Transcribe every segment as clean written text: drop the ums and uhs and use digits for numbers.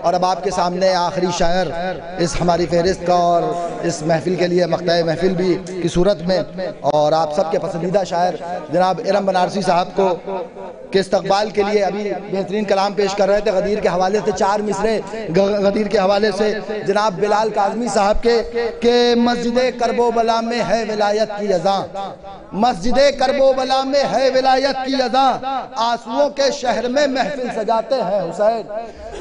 और अब आपके सामने आखिरी शायर इस हमारी फहरिस्त का और इस महफिल के लिए मक़्ता महफिल भी की सूरत में, और आप सबके पसंदीदा शायर जनाब इरम बनारसी साहब को के इस्तकबाल के लिए अभी बेहतरीन कलाम पेश कर रहे थे। गदीर के हवाले से 4 मिसरे गदीर के हवाले से जनाब बिलाल काज़मी साहब के मस्जिदे करबो बला में है विलायत की अज़ा, मस्जिदे करबो बला में है विलायत की अज़ा, आंसुओं के शहर में महफिल सजाते हैं हुसैन।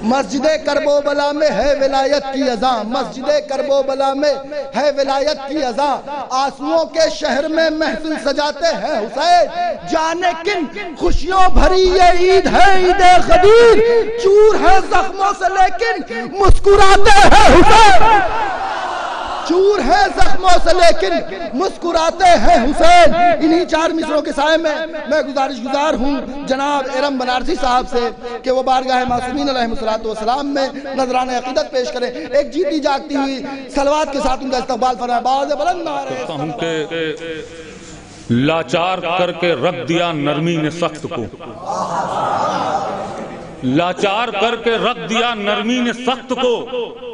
मस्जिदे करबो बला में है विलायत की अज़ा, मस्जिदे करबो बला में है विलायत की अज़ा, आंसुओं के शहर में महफिल सजाते हैं हुसैन। जाने किन खुशियों भरी ये ईद है ईद गदीर, चूर है जख्मों से लेकिन मुस्कुराते हैं हुसैन, चूर है जख्मों से लेकिन मुस्कुराते हैं हुसैन। इन्हीं 4 मिसरों के साए में मैं गुजारिशगुजार हूँ जनाब इरम बनारसी साहब से कि वो बारगाह मासूमीन अलैहिमुस्सलातु वस्सलाम में नजराने अक़ीदत पेश करें, एक जीती जागती हुई सलवात के साथ उनका इस्तकबाल फरमाएं। बाज़ बुलंद नारे लाचार करके रख दिया नरमी ने सख्त को, लाचार करके रख दिया नरमी ने सख्त को,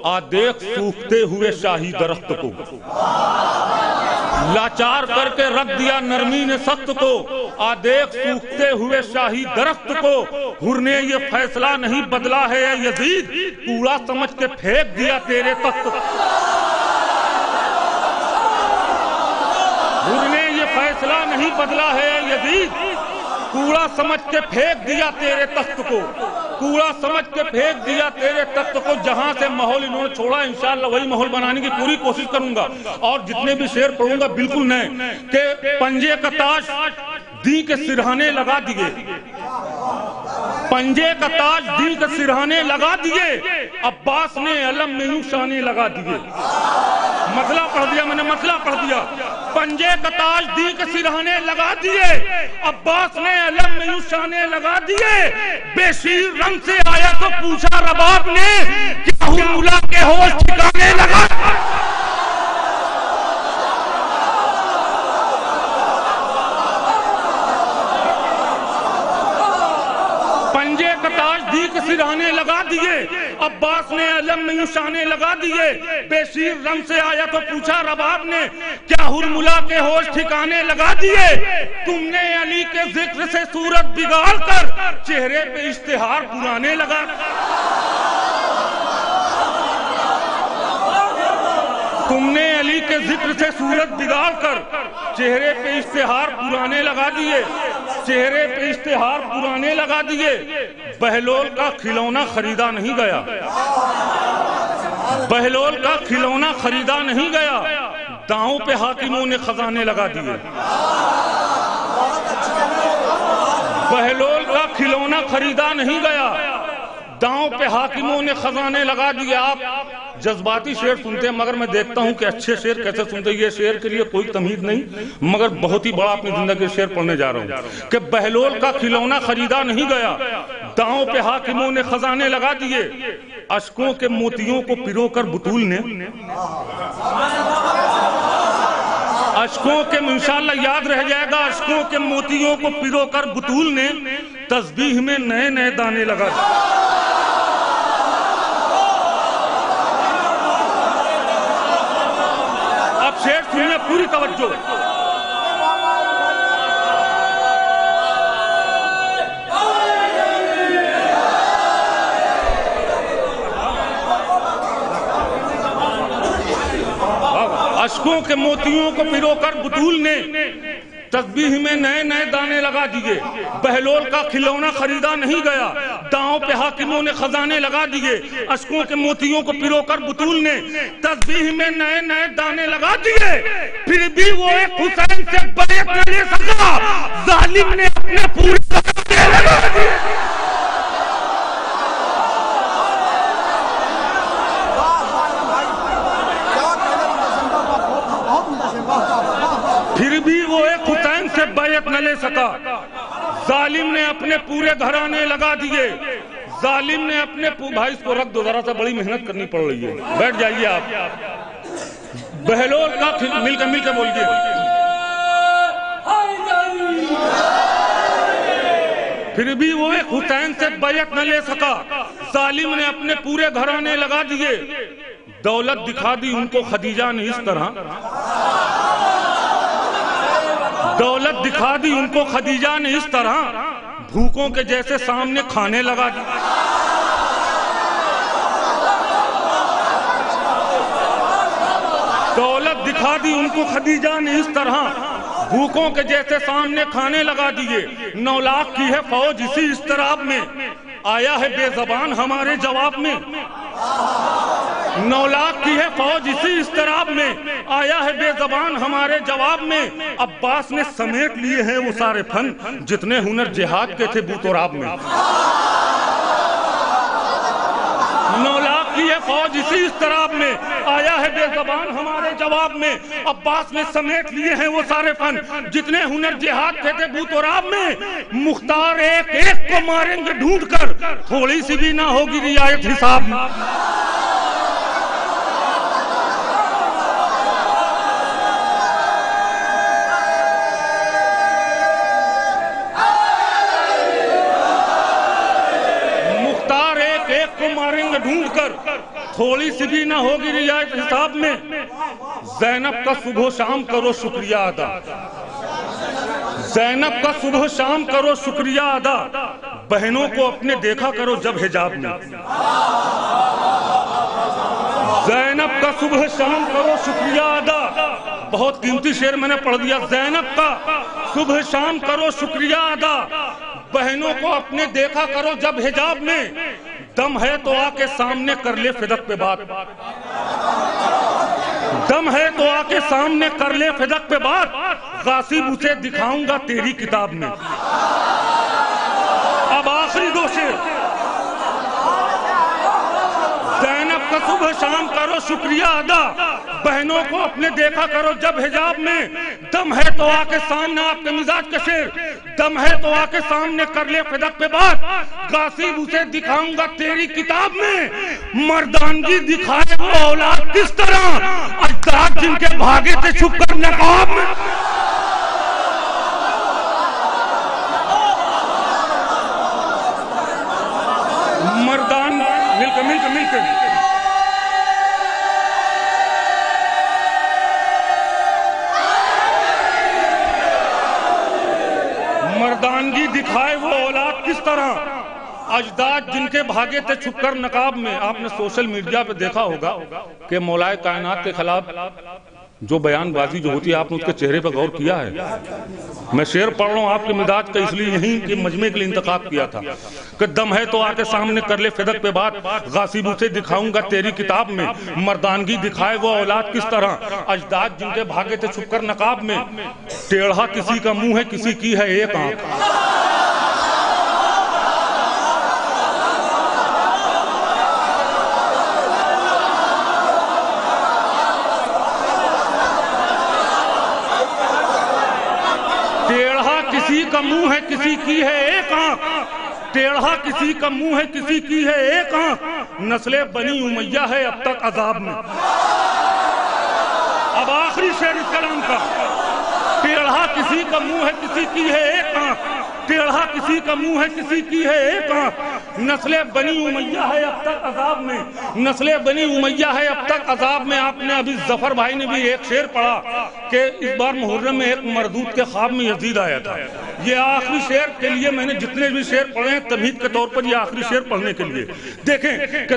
आ देख सूखते हुए शाही दरख्त को। लाचार करके रख दिया नरमी ने सख्त को, आ देख सूखते हुए शाही दरख्त को। हुर ने ये फैसला नहीं बदला है यजीद, कूड़ा समझ के फेंक दिया तेरे तख्त को। हुर ने ये फैसला नहीं बदला है यजीद, कूड़ा समझ के फेंक दिया तेरे तख्त को, कूड़ा समझ के फेंक दिया तेरे तख्त को। जहां से माहौल इन्होंने छोड़ा इंशाअल्लाह वही माहौल बनाने की पूरी कोशिश करूंगा। और जितने भी शेर पढ़ूंगा बिल्कुल नए के पंजे का ताज दी के सिरहाने लगा दिए, पंजे का ताज दी के सिरहाने लगा दिए, अब्बास ने अलम में यूं शाने लगा दिए। मसला पढ़ दिया मैंने, मसला पढ़ दिया। पंजे का ताज दी के सिरहाने लगा दिए, अब्बास ने अलम में यूं शाने लगा दिए। बेशीर रंग से आया तो पूछा रबाब ने, क्या हुर्मुला के होश ठिकाने लगा। पंजे का ताज दी के सिरहाने लगा दिए, अब्बास ने अलम में यूं शाने लगा दिए। बेशीर रंग से आया तो पूछा रबाब ने, क्या हुर्मुला के होश ठिकाने लगा दिए। तुमने अली के जिक्र से सूरत बिगाड़ कर चेहरे पे इश्तिहार पुराने लगा। तुमने अली के जिक्र से सूरत बिगाड़ कर चेहरे पे इश्तिहार पुराने लगा दिए, चेहरे पे इश्तिहार पुराने लगा दिए। बहलोल का खिलौना खरीदा नहीं गया, बहलोल का खिलौना खरीदा नहीं गया, दांव पे हाकिमों ने खजाने लगा दिए। बहलोल का खिलौना खरीदा नहीं गया, दांव पे हाकिमों ने खजाने लगा दिए। आप जज्बाती शेर सुनते हैं मगर मैं देखता हूं कि अच्छे शेर कैसे सुनते हैं। ये शेर के लिए कोई तमीज नहीं, मगर बहुत ही बड़ा अपनी जिंदगी शेर पढ़ने जा रहा हूं कि बहलोल का खिलौना खरीदा नहीं गया, दांव पे हाकिमों ने खजाने लगा दिए। अशकों के मोतियों को पिरो कर बुतूल ने, अशकों के इंशाअल्लाह याद रह जाएगा, अशकों के मोतियों को पिरो कर बुतूल ने तस्बीह में नए नए दाने लगा दिए। शेर सुनिए पूरी तवज्जो। अशकों के मोतियों को पिरोकर बुतूल ने तस्बीह में नए नए दाने लगा दिए। बहलोल का खिलौना खरीदा नहीं गया, दांव पे हाकिमों ने खजाने लगा दिए। अशकों के मोतियों को पिरोकर बुतूल ने तस्बीह में नए नए दाने लगा दिए। फिर भी वो एक हुसैन से बैत न ले सका, जालिम ने अपने पूरे खजाने लगा दिए। फिर भी वो एक हुसैन से बैत न ले सका, जालिम ने अपने पूरे घराने लगा दिए। जालिम ने अपने भाई इसको रख दो जरा सा, बड़ी मेहनत करनी पड़ रही है, बैठ जाइए आप। बहलोल का मिलकर बोलिए फिर भी वो एक हुसैन से बैयत न ले सका। जालिम ने अपने पूरे घराने लगा दिए। दौलत दिखा दी उनको खदीजा ने इस तरह, दौलत दिखा दी उनको खदीजा ने इस तरह, भूखों के जैसे सामने खाने लगा दी। दौलत दिखा दी उनको खदीजा ने इस तरह, भूखों के जैसे सामने खाने लगा दिए। 9 लाख की है फौज इसी इस्तराब में, आया है बेज़बान हमारे जवाब में। 9 लाख की है फौज इसी इस्तराब में, आया है बेज़बान हमारे जवाब में। अब्बास ने समेट लिए हैं वो सारे फन, जितने हुनर जिहाद के थे बूतोराब में। 9 लाख की है फौज इसी इस्तराब में, आया है बेज़बान हमारे जवाब में। अब्बास ने समेट लिए हैं वो सारे फन, जितने हुनर जिहाद के थे बूतोराब में। मुख्तार एक एक को मारेंगे ढूंढ कर, थोड़ी सी भी ना होगी रियायत हिसाब में। मुख्तार एक एक को मारेंगे ढूंढ कर, थोड़ी सी भी ना होगी रियायत हिसाब में। ज़ैनब का सुबह शाम करो शुक्रिया अदा, ज़ैनब का सुबह शाम करो शुक्रिया अदा, बहनों को अपने देखा करो जब हिजाब में। ज़ैनब का सुबह शाम करो शुक्रिया अदा, बहुत कीमती शेर मैंने पढ़ दिया। ज़ैनब का सुबह शाम करो शुक्रिया अदा, बहनों को अपने देखा करो जब हिजाब में। दम है तो आके सामने कर ले फिदक पे बात, दम है तो आके सामने कर ले फिदक पे बात, गासिब उसे दिखाऊंगा तेरी किताब में। अब आखिरी 2 शेर। ज़ैनब का सुबह शाम करो शुक्रिया अदा, बहनों को अपने देखा करो जब हिजाब में। दम है तो आके सामने, आपके मिजाज का शेर, दम है तो आके सामने कर ले फिदक पे बात, गासिब उसे दिखाऊंगा तेरी किताब में। मर्दानगी दिखाए वो औलाद किस तरह, अजदाद जिनके भागे थे छुप कर नकाब में। मर्दान मिलकर मिलकर मिलकर मर्दानगी दिखाए वो औलाद किस तरह, अजदाद जिनके भागे थे छुपकर नकाब में। आपने सोशल मीडिया पे देखा होगा कि मौलाए कायनात के खिलाफ जो बयानबाजी जो होती है, आपने उसके चेहरे पर गौर किया है? मैं शेर पढ़ रहा हूँ आपके मिजाज का, इसलिए यहीं के मजमे के लिए इंतखाब किया था कि दम है तो आके सामने कर ले फिदक पे बात, गासिब उसे दिखाऊंगा तेरी किताब में। मर्दानगी दिखाए वो औलाद किस तरह, अजदाद जिनके भागे थे छुपकर नकाब में। टेढ़ा किसी का मुंह है, किसी की है एक आंख। किसी का मुंह है, किसी की है एक आंख। टेढ़ा किसी का मुंह है, किसी की है एक आंख। नस्ले बनी उमैया है अब तक अजाब में। अब आखिरी शेर इस कलाम का। टेढ़ा किसी का मुंह है, किसी की है एक आंख। टेढ़ा किसी का मुंह है, किसी की है एक आंख। नस्ले बनी उमैया है अब तक अजाब में। नस्ले बनी उमैया है अब तक अजाब में। आपने अभी जफर भाई ने भी एक शेर पढ़ा कि इस बार मुहर्रम में एक मरदूद के ख्वाब में यजीद आया था। ये आखिरी शेर के लिए मैंने जितने भी शेर पढ़े हैं तमहीद के तौर पर ये आखिरी शेर पढ़ने के लिए देखें कि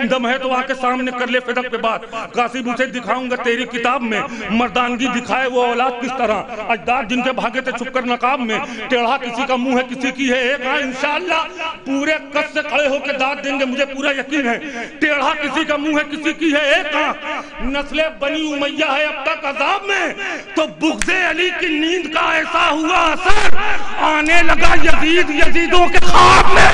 दम है तो आके सामने कर ले फिदक पे बात, गासिब उसे दिखाऊंगा तेरी किताब में। मर्दानगी दिखाए वो औलाद किस तरह, अजदाद जिनके भागे थे छुपकर नकाब में। टेढ़ा किसी का मुंह है, किसी की है एक आंख। इंशाअल्लाह पूरे कस से खड़े होकर दाद देंगे, मुझे पूरा यकीन है। टेढ़ा किसी का मुंह है, किसी की है एक आंख। नस्ले बनी उमैया है अब तक अजाब में। तो बुग़्ज़े अली की नींद का ऐसा हुआ असर, आने लगा यजीद यजीदों के ख्वाब में।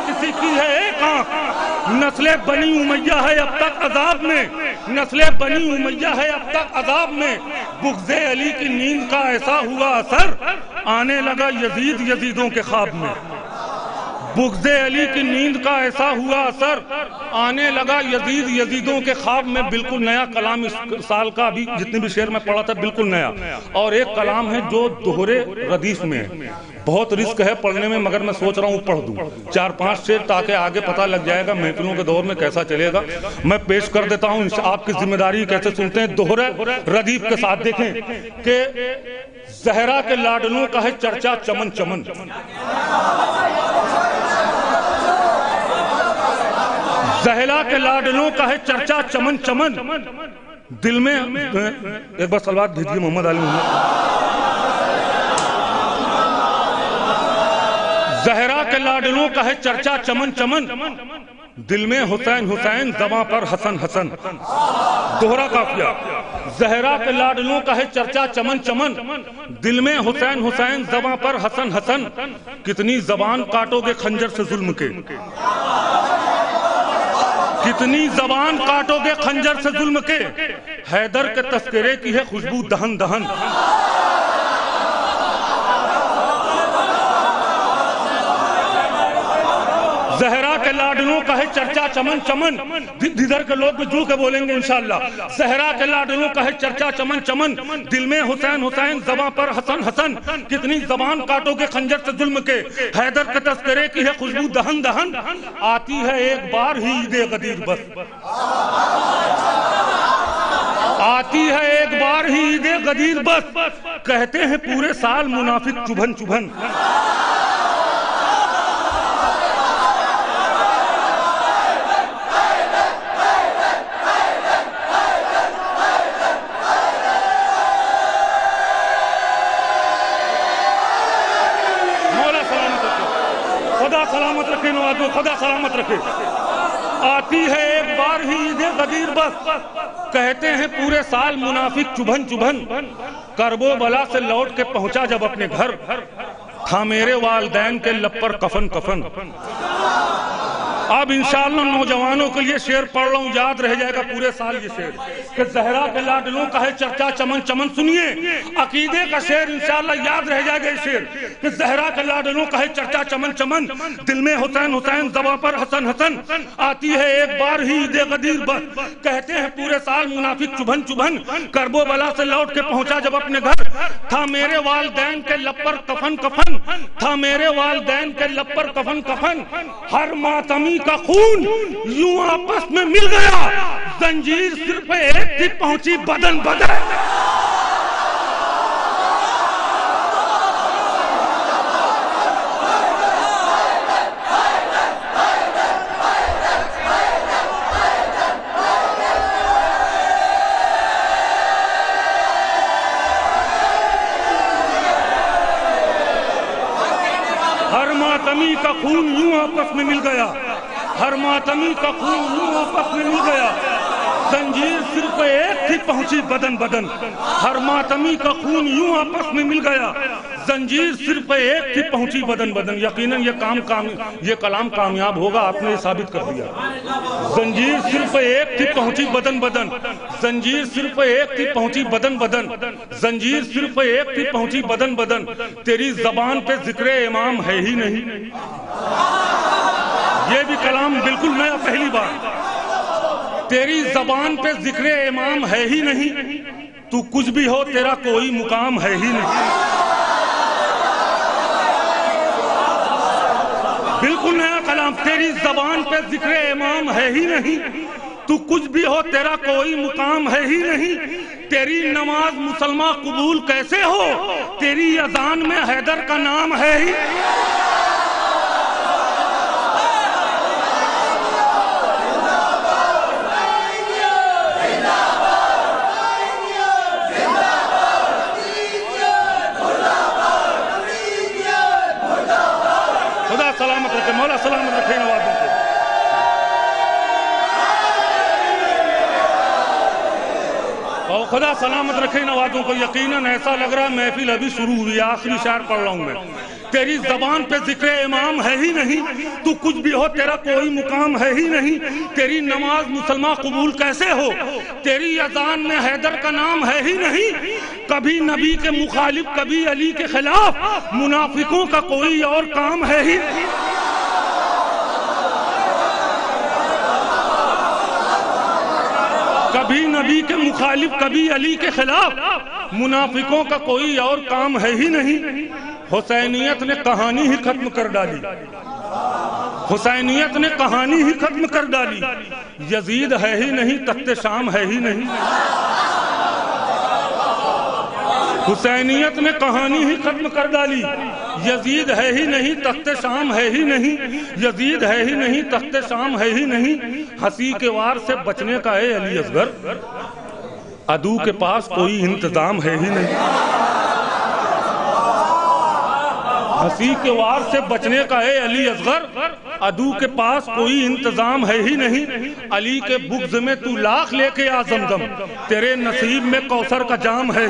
किसी की है एक आंख। नस्ले बनी उमैया है अब तक अजाब में। नस्ले बनी उमैया है अब तक अजाब में, बुग़्ज़े अली की नींद का ऐसा हुआ असर, आने लगा यजीद यजीदों के ख्वाब में। बुग़्ज़े अली की नींद का ऐसा हुआ असर, आने लगा यजीद यजीदों के ख्वाब में। बिल्कुल नया कलाम इस साल का, अभी जितने भी शेर मैं पढ़ा था बिल्कुल नया। और एक कलाम है जो दोहरे रदीफ में है, बहुत रिस्क है पढ़ने में, मगर मैं सोच रहा हूँ पढ़ दूं 4-5 शेर, ताकि आगे पता लग जाएगा महफिलों के दौर में कैसा चलेगा। मैं पेश कर देता हूँ, आपकी जिम्मेदारी कैसे सुनते हैं। दोहरे रदीफ के साथ देखें कि ज़हरा के लाडलों का है चर्चा चमन चमन, ज़हरा के लाडलों का है चर्चा चमन चमन, दिल में एक बार सलवात भेजिए मोहम्मद अली मोहम्मद। ज़हरा के लाडलों का है चर्चा चमन चमन, दिल में हुसैन हुसैन, ज़बां पर हसन हसन। दोहरा काफिया। ज़हरा के लाडलों का है चर्चा चमन चमन, दिल में हुसैन हुसैन, ज़बां पर हसन हसन। कितनी ज़बान काटोगे खंजर से जुल्म के, कितनी ज़बान काटोगे खंजर से जुल्म के, हैदर के तस्करे की है खुशबू दहन दहन। ज़हरा के लाडलों का है चर्चा चमन चमन, इधर के लोग भी जुड़ के बोलेंगे इंशाअल्लाह। ज़हरा के लाडलों का है चर्चा चमन चमन, दिल में हुसैन हुसैन, ज़बां पर हसन हसन। कितनी ज़बान काटोगे खंजर से जुल्म के, हैदर के तस्करे की है खुशबू दहन दहन। आती है एक बार ही ईद गदीर बस, आती है एक बार ही ईद गदीर बस, कहते हैं पूरे साल मुनाफिक चुभन चुभन। सलामत रखे नवाजो, खुदा सलामत रखे। आती है एक बार ही ईद गदीर बस, कहते हैं पूरे साल मुनाफिक चुभन चुभन। करबो बला से लौट के पहुंचा जब अपने घर, था मेरे वालदैन के लब पर कफन कफन। अब इंशाअल्लाह नौजवानों के लिए शेर पढ़ रहा हूँ, याद रह जाएगा पूरे साल ये शेर कि ज़हरा के लाडलों का है चर्चा चमन चमन। सुनिए अकीदे का शेर, इंशाअल्लाह याद रह जाएगा ये शेर कि ज़हरा के लाडलों का है चर्चा चमन चमन, दिल में हुसैन हुसैन, ज़बां पर हसन हसन। आती है एक बार ही ईद गदीर बस, कहते हैं पूरे साल मुनाफिक चुभन चुभन। करबो बला से लौट के पहुंचा जब अपने घर, था मेरे वालदैन के लब पर कफन कफन, था मेरे वालदैन के लब पर कफन कफन। हर मातमी का खून यूं आपस में मिल गया, जंजीर सिर पे एक थी पहुंची बदन बदन। हर मातमी का खून यूं आपस में मिल गया, हर मातमी का खून यूं आपस में मिल गया, जंजीर सिर पे एक थी पहुंची बदन बदन। हर मातमी का खून यूं आपस में मिल गया, जंजीर सिर पे एक थी पहुंची बदन बदन। यकीनन ये कलाम कामयाब होगा, आपने साबित कर दिया। जंजीर सिर पे एक थी पहुंची बदन बदन, जंजीर सिर पे एक थी पहुंची बदन बदन, जंजीर सिर पे एक थी पहुंची बदन बदन। तेरी जबान पे जिक्र इमाम है ही नहीं। ये भी कलाम बिल्कुल नया, पहली बार। तेरी जबान पे जिक्र इमाम है ही नहीं, तू कुछ भी हो तेरा कोई मुकाम है ही नहीं। बिल्कुल नया कलाम। तेरी जबान पे जिक्र इमाम है ही नहीं, तू कुछ भी हो तेरा कोई मुकाम है ही नहीं। तेरी नमाज मुसलमान कबूल कैसे हो, तेरी अजान में हैदर का नाम है ही। सलामत रखे, मौला सलामत रखे नवाजों को। और खुदा सलामत रखे नवाजों को। यकीनन ऐसा लग रहा है महफिल अभी शुरू हुई है। आखिरी शायर पढ़ रहा हूं मैं तेरी जबान पे जिक्र इमाम है ही नहीं, तू कुछ भी हो तेरा कोई मुकाम है ही नहीं। तेरी नमाज मुसलमान कबूल कैसे हो, तेरी अजान में हैदर का नाम है ही नहीं। कभी नबी के मुखालिफ कभी अली के खिलाफ, मुनाफिकों का कोई और काम है ही नहीं। कभी नबी के मुखालिफ कभी अली के खिलाफ, मुनाफिकों का कोई और काम है ही नहीं। हुसैनियत ने कहानी ही खत्म कर डाली, हुसैनियत ने कहानी ही खत्म कर डाली। यजीद है ही नहीं, तख्ते शाम है ही नहीं। हुसैनियत ने कहानी ही खत्म कर डाली। यजीद है ही नहीं, तख्ते शाम है ही नहीं। यजीद है ही नहीं, तख्ते शाम है ही नहीं। हंसी के वार से बचने का है अली असगर, अदू के पास कोई इंतजाम है ही नहीं। हंसी के वार से बचने का है अली असगर, अदू के पास कोई इंतजाम है ही नहीं। अली के बुग़्ज़ में तू लाख लेके आ ज़मज़म, तेरे नसीब में कौसर का जाम है।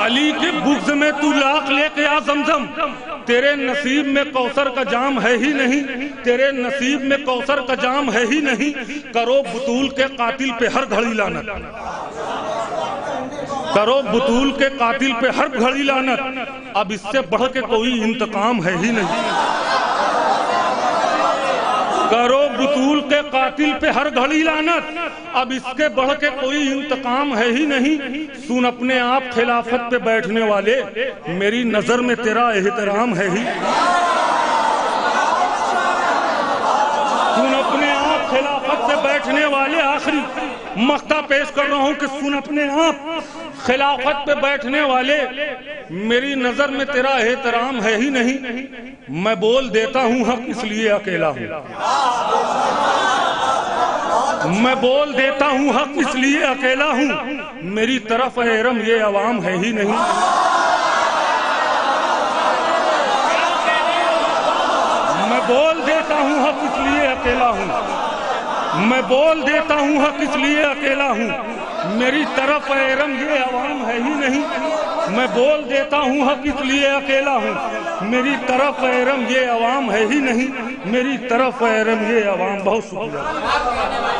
अली के बुग़्ज़ में तू लाख लेके आ ज़मज़म, तेरे नसीब में कौसर का जाम है ही नहीं। तेरे नसीब में कौसर का जाम है ही नहीं। करो बतूल के कातिल पे हर घड़ी लानत, करो बतूल के कातिल पे हर घड़ी लानत। अब इससे बढ़ के कोई इंतकाम है ही नहीं। करो बतूल के कातिल पे हर घड़ी लानत, अब इसके बढ़ के कोई इंतकाम है ही नहीं। सुन अपने आप खिलाफत पे बैठने वाले, मेरी नजर में तेरा एहतराम है ही। सुन अपने आप खिलाफत पे बैठने वाले, आखिरी मक्ता पेश कर रहा हूं कि सुन अपने आप खिलाफत पे बैठने वाले, मेरी नजर में तेरा एहतराम है ही नहीं। मैं बोल देता हूं हक इसलिए अकेला हूं, मैं बोल देता हूं हक इसलिए अकेला हूं। मेरी तरफ एरम ये अवाम है ही नहीं। मैं बोल देता हूं हक इसलिए अकेला हूं, मैं बोल देता हूं हक इसलिए अकेला हूं। मेरी तरफ एरम ये अवाम है ही नहीं। मैं बोल देता हूं हक इसलिए अकेला हूं, मेरी तरफ एरम ये अवाम है ही नहीं। मेरी तरफ एरम ये अवाम। बहुत शुक्रिया।